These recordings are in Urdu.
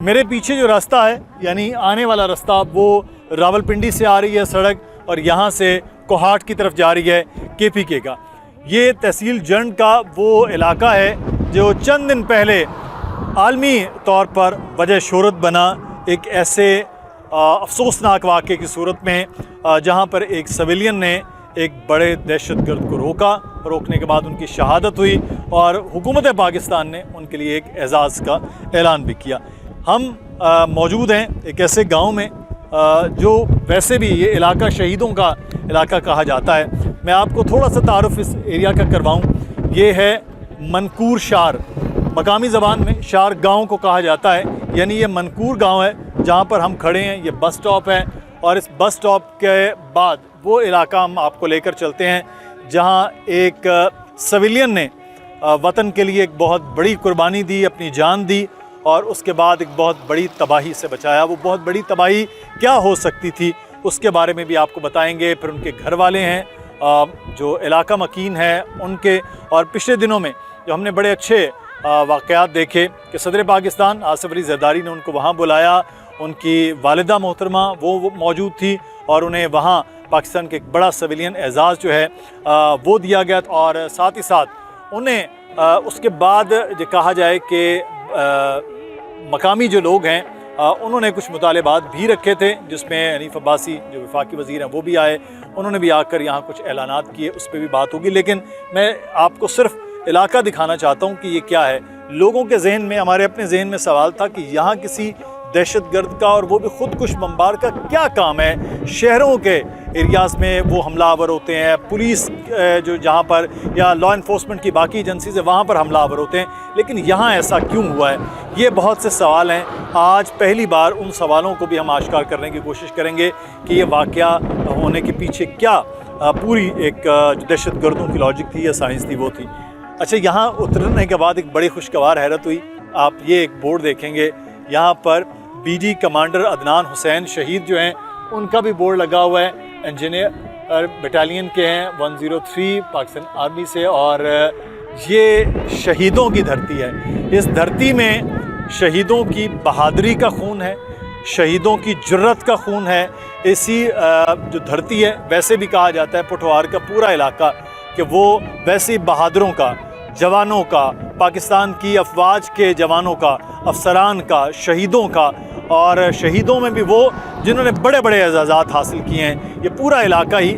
میرے پیچھے جو راستہ ہے یعنی آنے والا راستہ وہ راولپنڈی سے آ رہی ہے سڑک اور یہاں سے کوہاٹ کی طرف جا رہی ہے KPK کا۔ یہ تحصیل جنڈ کا وہ علاقہ ہے جو چند دن پہلے عالمی طور پر وجہ شہرت بنا ایک ایسے افسوسناک واقعے کی صورت میں جہاں پر ایک سویلین نے ایک بڑے دہشت گرد کو روکنے کے بعد ان کی شہادت ہوئی اور حکومت پاکستان نے ان کے لیے ایک اعزاز کا اعلان بھی کیا۔ ہم موجود ہیں ایک ایسے گاؤں میں جو ویسے بھی یہ علاقہ شہیدوں کا علاقہ کہا جاتا ہے۔ میں آپ کو تھوڑا سا تعارف اس ایریا کا کرواؤں۔ یہ ہے منکور شار، مقامی زبان میں شار گاؤں کو کہا جاتا ہے، یعنی یہ منکور گاؤں ہے جہاں پر ہم کھڑے ہیں۔ یہ بس سٹاپ ہے اور اس بس سٹاپ کے بعد وہ علاقہ ہم آپ کو لے کر چلتے ہیں جہاں ایک سویلین نے وطن کے لیے ایک بہت بڑی قربانی دی، اپنی جان دی اور اس کے بعد ایک بہت بڑی تباہی سے بچایا۔ وہ بہت بڑی تباہی کیا ہو سکتی تھی اس کے بارے میں بھی آپ کو بتائیں گے۔ پھر ان کے گھر والے ہیں جو علاقہ مکین ہے ان کے، اور پچھلے دنوں میں جو ہم نے بڑے اچھے واقعات دیکھے کہ صدر پاکستان آصف علی زرداری نے ان کو وہاں بلایا، ان کی والدہ محترمہ وہ موجود تھی اور انہیں وہاں پاکستان کے ایک بڑا سویلین اعزاز جو ہے وہ دیا گیا، اور ساتھ ہی ساتھ انہیں اس کے بعد جو کہا جائے کہ مقامی جو لوگ ہیں انہوں نے کچھ مطالبات بھی رکھے تھے، جس میں حنیف عباسی جو وفاقی وزیر ہیں وہ بھی آئے، انہوں نے بھی آ کر یہاں کچھ اعلانات کیے، اس پہ بھی بات ہوگی۔ لیکن میں آپ کو صرف علاقہ دکھانا چاہتا ہوں کہ یہ کیا ہے۔ لوگوں کے ذہن میں، ہمارے اپنے ذہن میں سوال تھا کہ یہاں کسی دہشت گرد کا اور وہ بھی خودکش بمبار کا کیا کام ہے؟ شہروں کے ایریاز میں وہ حملہ آور ہوتے ہیں، پولیس جو جہاں پر یا لا انفورسمنٹ کی باقی ایجنسیز ہیں وہاں پر حملہ آور ہوتے ہیں، لیکن یہاں ایسا کیوں ہوا ہے؟ یہ بہت سے سوال ہیں۔ آج پہلی بار ان سوالوں کو بھی ہم آشکار کرنے کی کوشش کریں گے کہ یہ واقعہ ہونے کے پیچھے کیا پوری ایک جو دہشت گردوں کی لاجک تھی یا سائنس تھی وہ تھی۔ اچھا، یہاں اترنے کے بعد ایک بڑی خوشگوار حیرت ہوئی۔ آپ یہ ایک بورڈ دیکھیں گے، یہاں پر BD کمانڈر عدنان حسین شہید جو ہیں ان کا بھی بورڈ لگا ہوا ہے، انجینئر بٹالین کے ہیں 103 پاکستان آرمی سے، اور یہ شہیدوں کی دھرتی ہے۔ اس دھرتی میں شہیدوں کی بہادری کا خون ہے، شہیدوں کی جرت کا خون ہے۔ ایسی جو دھرتی ہے، ویسے بھی کہا جاتا ہے پٹھوار کا پورا علاقہ کہ وہ ویسے بہادروں کا، جوانوں کا، پاکستان کی افواج کے جوانوں کا، افسران کا، شہیدوں کا، اور شہیدوں میں بھی وہ جنہوں نے بڑے بڑے اعزازات حاصل کیے ہیں۔ یہ پورا علاقہ ہی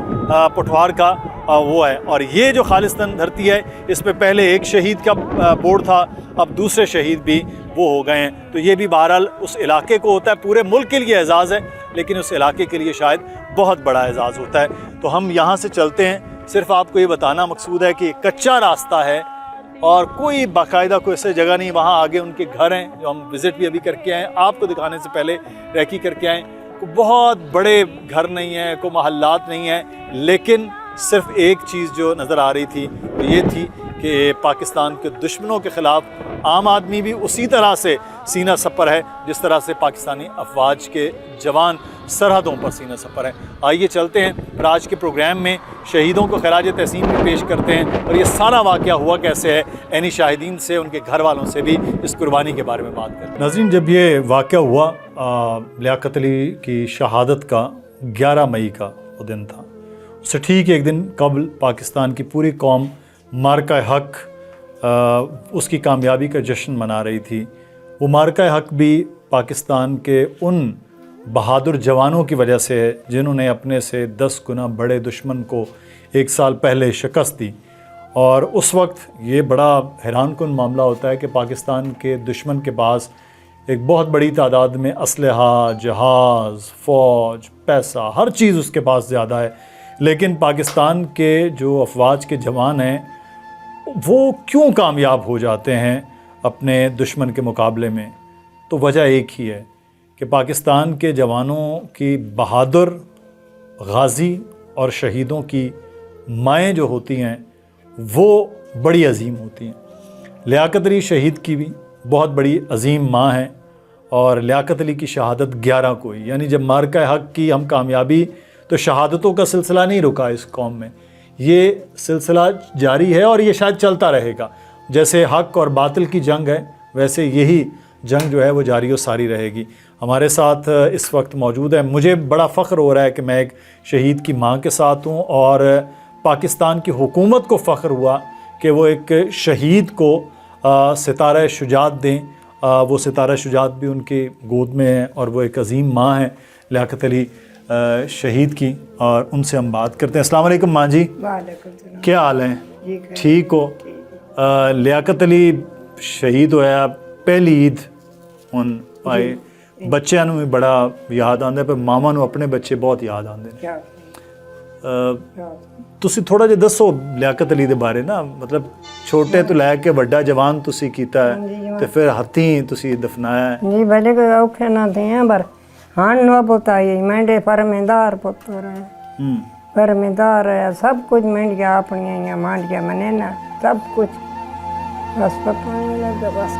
پٹھوار کا وہ ہے، اور یہ جو خالصتاً دھرتی ہے اس پہ پہلے ایک شہید کا بورڈ تھا، اب دوسرے شہید بھی وہ ہو گئے ہیں۔ تو یہ بھی بہرحال اس علاقے کو ہوتا ہے، پورے ملک کے لیے اعزاز ہے لیکن اس علاقے کے لیے شاید بہت بڑا اعزاز ہوتا ہے۔ تو ہم یہاں سے چلتے ہیں، صرف آپ کو یہ بتانا مقصود ہے کہ یہ کچا راستہ ہے اور کوئی باقاعدہ کوئی ایسے جگہ نہیں۔ وہاں آگے ان کے گھر ہیں جو ہم وزٹ بھی ابھی کر کے آئے، آپ کو دکھانے سے پہلے ریکی کر کے آئیں۔ کوئی بہت بڑے گھر نہیں ہیں، کوئی محلات نہیں ہیں، لیکن صرف ایک چیز جو نظر آ رہی تھی وہ یہ تھی کہ پاکستان کے دشمنوں کے خلاف عام آدمی بھی اسی طرح سے سینہ سپر ہے جس طرح سے پاکستانی افواج کے جوان سرحدوں پر سینہ سپر ہیں۔ آئیے چلتے ہیں، پھر آج کے پروگرام میں شہیدوں کو خراج تحسین بھی پیش کرتے ہیں اور یہ سارا واقعہ ہوا کیسے ہے، عینی شاہدین سے، ان کے گھر والوں سے بھی اس قربانی کے بارے میں بات کریں۔ ناظرین، جب یہ واقعہ ہوا لیاقت علی کی شہادت کا 11 مئی کا وہ دن تھا، اس سے ٹھیک ایک دن قبل پاکستان کی پوری قوم مارکہ حق اس کی کامیابی کا جشن منا رہی تھی۔ وہ مارکہ حق بھی پاکستان کے ان بہادر جوانوں کی وجہ سے ہے جنہوں نے اپنے سے 10 گنا بڑے دشمن کو 1 سال پہلے شکست دی، اور اس وقت یہ بڑا حیران کن معاملہ ہوتا ہے کہ پاکستان کے دشمن کے پاس ایک بہت بڑی تعداد میں اسلحہ، جہاز، فوج، پیسہ، ہر چیز اس کے پاس زیادہ ہے، لیکن پاکستان کے جو افواج کے جوان ہیں وہ کیوں کامیاب ہو جاتے ہیں اپنے دشمن کے مقابلے میں؟ تو وجہ ایک ہی ہے کہ پاکستان کے جوانوں کی بہادر، غازی اور شہیدوں کی مائیں جو ہوتی ہیں وہ بڑی عظیم ہوتی ہیں۔ لیاقت علی شہید کی بھی بہت بڑی عظیم ماں ہیں، اور لیاقت علی کی شہادت 11 کو ہی، یعنی جب مارکہ حق کی ہم کامیابی، تو شہادتوں کا سلسلہ نہیں رکا اس قوم میں، یہ سلسلہ جاری ہے اور یہ شاید چلتا رہے گا۔ جیسے حق اور باطل کی جنگ ہے، ویسے یہی جنگ جو ہے وہ جاری و ساری رہے گی. ہمارے ساتھ اس وقت موجود ہے. مجھے بڑا فخر ہو رہا ہے کہ میں ایک شہید کی ماں کے ساتھ ہوں، اور پاکستان کی حکومت کو فخر ہوا کہ وہ ایک شہید کو ستارہ شجاعت دیں. وہ ستارہ شجاعت بھی ان کی گود میں ہے، اور وہ ایک عظیم ماں ہے لیاقت علی شہید کی، اور ان سے ہم بات کرتے ہیں. السلام علیکم ماں جی. وعلیکم السلام. کیا حال ہیں؟ ٹھیک ہو؟ لیاقت علی شہید ہویا پہلی عید ہن آئے بچیاں نوں بھی بڑا یاد آندا ہے، پر ماواں نوں اپنے بچے بہت یاد آندے نے. ਤੁਸੀਂ ਥੋੜਾ ਜਿਹਾ ਦੱਸੋ ਲਿਆਕਤ ਅਲੀ ਦੇ ਬਾਰੇ ਨਾ, ਮਤਲਬ ਛੋਟੇ ਤੋਂ ਲੈ ਕੇ ਵੱਡਾ ਜਵਾਨ ਤੁਸੀਂ ਕੀਤਾ ਹੈ ਤੇ ਫਿਰ ਹੱਥੀਂ ਤੁਸੀਂ ਦਫਨਾਇਆ ਹੈ. ਜੀ ਬੜੇ ਕੋਈ ਔਖੇ ਨਾ ਥੇ ਪਰ ਹਾਂ ਨੋ ਪੁੱਤਾਈ ਮੈਂਡੇ ਪਰਮੇਦਾਰ ਪੁੱਤਰ ਹੈ ਪਰਮੇਦਾਰ ਹੈ ਸਭ ਕੁਝ ਮੈਂਡੀਆਂ ਆਪਣੀਆਂ ਮਾਂਡੀਆਂ ਮਨੇ ਨਾ ਸਭ ਕੁਝ ਬਸ ਪਤਾ ਨਹੀਂ ਲੱਗਾ ਬਸ.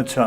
ਅੱਛਾ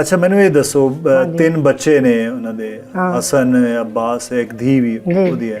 ਅੱਛਾ ਮੈਨੂੰ ਇਹ ਦੱਸੋ, ਤਿੰਨ ਬੱਚੇ ਨੇ ਉਹਨਾਂ ਦੇ, ਹਸਨ, ਅਬਾਸ, ਇੱਕ ਧੀ ਵੀ ਉਹਦੀ ਹੈ,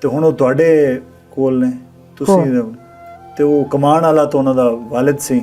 ਤੇ ਹੁਣ ਉਹ ਤੁਹਾਡੇ ਕੋਲ ਨੇ, ਤੁਸੀਂ ਤੇ ਉਹ ਕਮਾਉਣ ਵਾਲਾ ਤਾਂ ਉਹਨਾਂ ਦਾ ਵਾਲਿਦ ਸੀ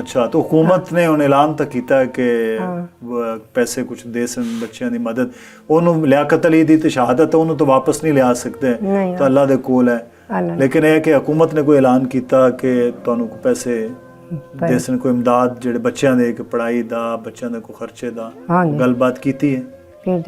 ਅੱਛਾ, ਤਾਂ ਹੁਕੂਮਤ ਨੇ ਹੁਣ ਐਲਾਨ ਤਾਂ ਕੀਤਾ ਹੈ ਕਿ ਪੈਸੇ ਕੁਝ ਦੇ ਸਨ ਬੱਚਿਆਂ ਦੀ ਮਦਦ. ਉਹਨੂੰ ਲਿਆਕਤ ਅਲੀ ਦੀ ਤੇ ਸ਼ਹਾਦਤ ਉਹਨੂੰ ਤਾਂ ਵਾਪਸ ਨਹੀਂ ਲਿਆ ਸਕਦੇ, ਤਾਂ ਅੱਲਾ ਦੇ ਕੋਲ ਹੈ. ਲੇਕਿਨ ਇਹ ਕਿ ਹੁਕੂਮਤ ਨੇ ਕੋਈ ਐਲਾਨ ਕੀਤਾ ਕਿ ਤੁਹਾਨੂੰ ਕੋਈ ਪੈਸੇ ਦੇ ਸਨ, ਕੋਈ ਇਮਦਾਦ ਜਿਹੜੇ ਬੱਚਿਆਂ ਦੇ ਇੱਕ ਪੜ੍ਹਾਈ ਦਾ, ਬੱਚਿਆਂ ਦੇ ਕੋਈ ਖਰਚੇ ਦਾ, ਗੱਲਬਾਤ ਕੀਤੀ ਹੈ?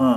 ਹਾਂ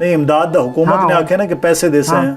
ਨਹੀਂ, ਇਮਦਾਦ ਦਾ ਹੁਕੂਮਤ ਨੇ ਆਖਿਆ ਨਾ ਕਿ ਪੈਸੇ ਦੇ ਸਨ.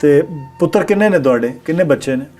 ਤੇ ਪੁੱਤਰ ਕਿੰਨੇ ਨੇ ਤੁਹਾਡੇ, ਕਿੰਨੇ ਬੱਚੇ ਨੇ?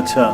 ਅੱਛਾ,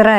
3